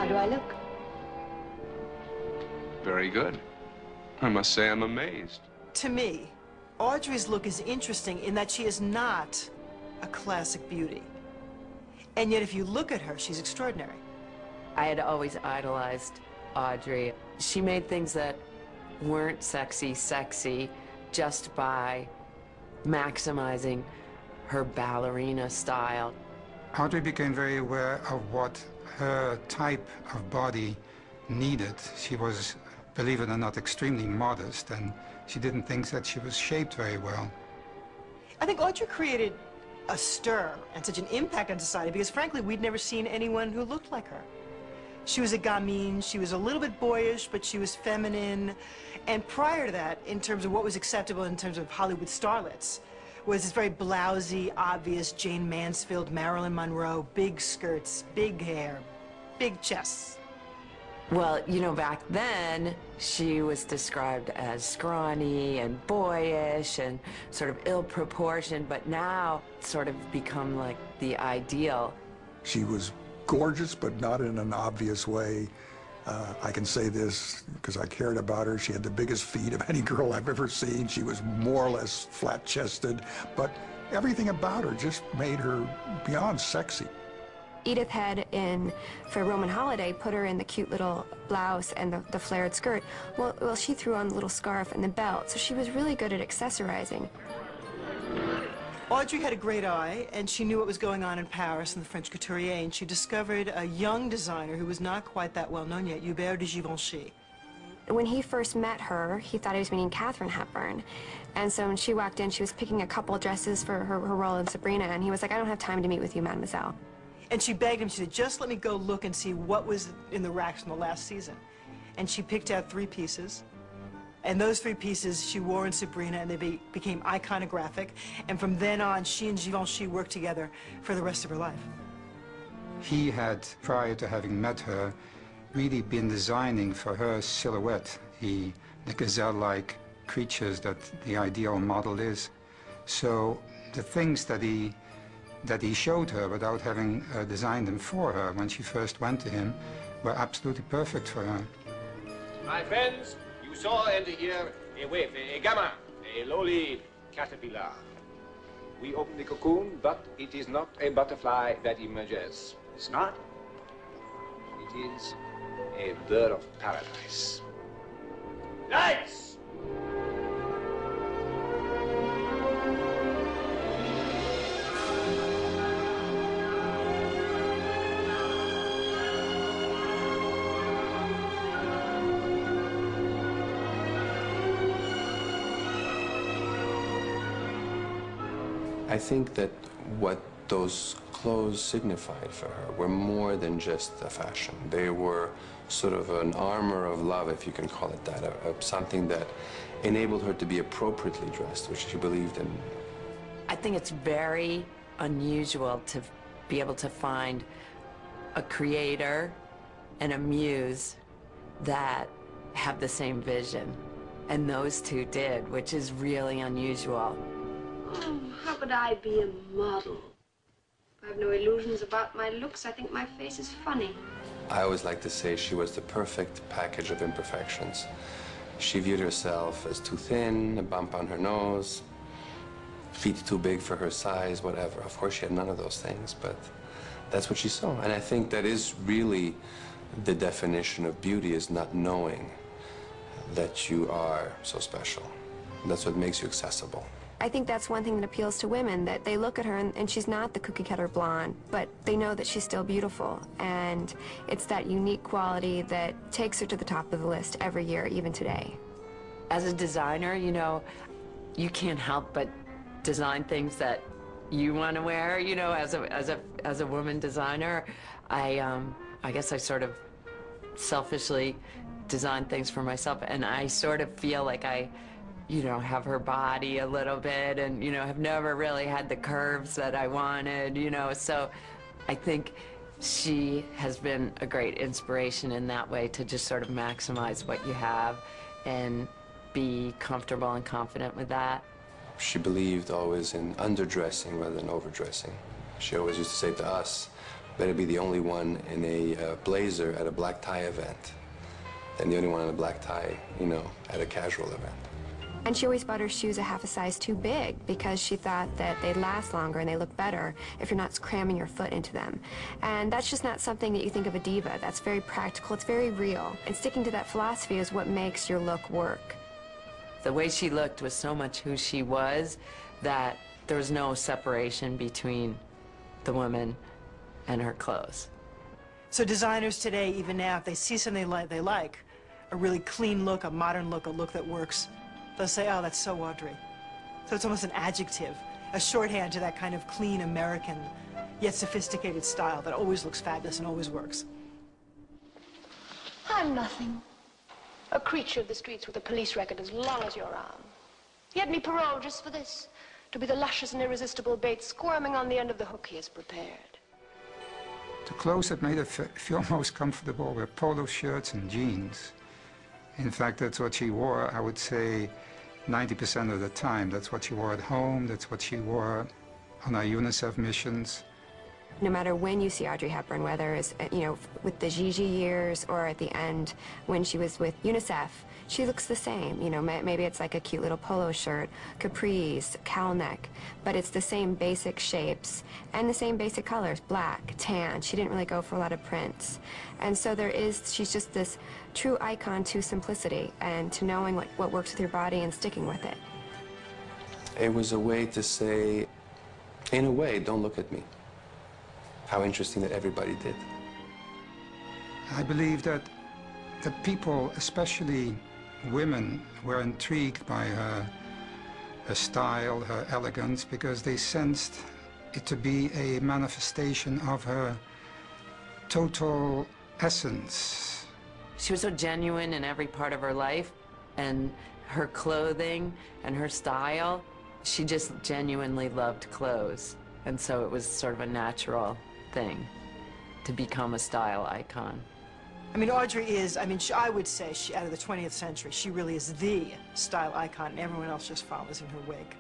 How do I look? Very good. I must say I'm amazed. To me, Audrey's look is interesting in that she is not a classic beauty. And yet if you look at her, she's extraordinary. I had always idolized Audrey. She made things that weren't sexy just by maximizing her ballerina style. Audrey became very aware of what her type of body needed. She was, believe it or not, extremely modest, and she didn't think that she was shaped very well. I think Audrey created a stir and such an impact on society because, frankly, we'd never seen anyone who looked like her. She was a gamine, she was a little bit boyish, but she was feminine. And prior to that, in terms of what was acceptable in terms of Hollywood starlets, was this very blousy, obvious Jane Mansfield, Marilyn Monroe, big skirts, big hair, big chests. Well, you know, back then, she was described as scrawny and boyish and sort of ill-proportioned, but now it's sort of become like the ideal. She was gorgeous, but not in an obvious way. I can say this because I cared about her. She had the biggest feet of any girl I've ever seen. She was more or less flat-chested, but everything about her just made her beyond sexy. Edith had for Roman Holiday, put her in the cute little blouse and the flared skirt. Well, she threw on the little scarf and the belt, so she was really good at accessorizing. Audrey had a great eye, and she knew what was going on in Paris in the French couturier, and she discovered a young designer who was not quite that well known yet, Hubert de Givenchy. When he first met her, he thought he was meeting Katharine Hepburn. And so when she walked in, she was picking a couple dresses for her role in Sabrina, and he was like, I don't have time to meet with you, mademoiselle. And she begged him, she said, just let me go look and see what was in the racks from the last season. And she picked out 3 pieces. And those 3 pieces she wore in Sabrina, and they became iconographic. And from then on, she and Givenchy worked together for the rest of her life. He had, prior to having met her, really been designing for her silhouette, the gazelle-like creatures that the ideal model is. So the things that he showed her without having designed them for her when she first went to him were absolutely perfect for her. My friends, you saw and hear a waif, a gamin, a lowly caterpillar. We open the cocoon, but it is not a butterfly that emerges. It's not? It is a bird of paradise. Lights! I think that what those clothes signified for her were more than just a fashion. They were sort of an armor of love, if you can call it that, something that enabled her to be appropriately dressed, which she believed in. I think it's very unusual to be able to find a creator and a muse that have the same vision. And those two did, which is really unusual. Oh, how could I be a model? I have no illusions about my looks. I think my face is funny. I always like to say she was the perfect package of imperfections. She viewed herself as too thin, a bump on her nose, feet too big for her size, whatever. Of course, she had none of those things, but that's what she saw. And I think that is really the definition of beauty, is not knowing that you are so special. That's what makes you accessible. I think that's one thing that appeals to women, that they look at her and she's not the cookie-cutter blonde, but they know that she's still beautiful. And it's that unique quality that takes her to the top of the list every year, even today. As a designer, you know, you can't help but design things that you want to wear, you know, as a woman designer. I guess I sort of selfishly design things for myself, and I sort of feel like I, you know, have her body a little bit and, you know, have never really had the curves that I wanted, you know, so I think she has been a great inspiration in that way, to just sort of maximize what you have and be comfortable and confident with that. She believed always in underdressing rather than overdressing. She always used to say to us, Better be the only one in a blazer at a black tie event than the only one in a black tie, you know, at a casual event. And she always bought her shoes a half a size too big because she thought that they'd last longer and they look better if you're not cramming your foot into them. And that's just not something that you think of a diva. That's very practical. It's very real. And sticking to that philosophy is what makes your look work. The way she looked was so much who she was that there was no separation between the woman and her clothes. So designers today, even now, if they see something they like, a really clean look, a modern look, a look that works, they'll say, oh, that's so Audrey. So it's almost an adjective, a shorthand to that kind of clean American, yet sophisticated style that always looks fabulous and always works. I'm nothing. A creature of the streets with a police record as long as your arm. He had me paroled just for this, to be the luscious and irresistible bait squirming on the end of the hook he has prepared. The clothes that made her feel most comfortable were polo shirts and jeans. In fact, that's what she wore, I would say, 90% of the time. That's what she wore at home, that's what she wore on our UNICEF missions. No matter when you see Audrey Hepburn, whether it's, you know, with the Gigi years or at the end when she was with UNICEF, she looks the same. You know, maybe it's like a cute little polo shirt, capris, cowl neck, but it's the same basic shapes and the same basic colors, black, tan. She didn't really go for a lot of prints. And so she's just this true icon to simplicity and to knowing what works with your body and sticking with it. It was a way to say, in a way, don't look at me. How interesting that everybody did. I believe that people, especially women, were intrigued by her style, her elegance, because they sensed it to be a manifestation of her total essence. She was so genuine in every part of her life, and her clothing and her style, she just genuinely loved clothes. And so it was sort of a natural thing to become a style icon. I mean, Audrey is, I would say, out of the 20th century, she really is the style icon, and everyone else just follows in her wake.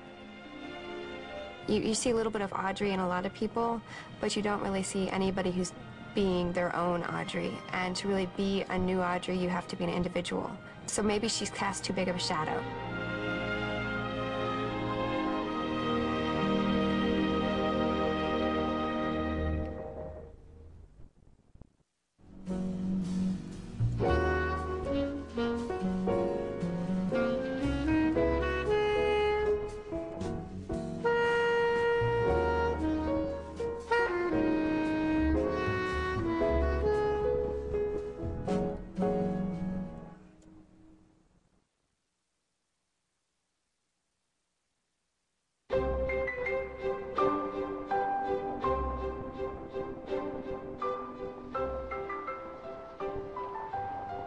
You see a little bit of Audrey in a lot of people, but you don't really see anybody who's being their own Audrey. And to really be a new Audrey, you have to be an individual. So maybe she's cast too big of a shadow.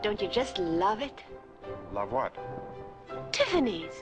Don't you just love it? Love what? Tiffany's.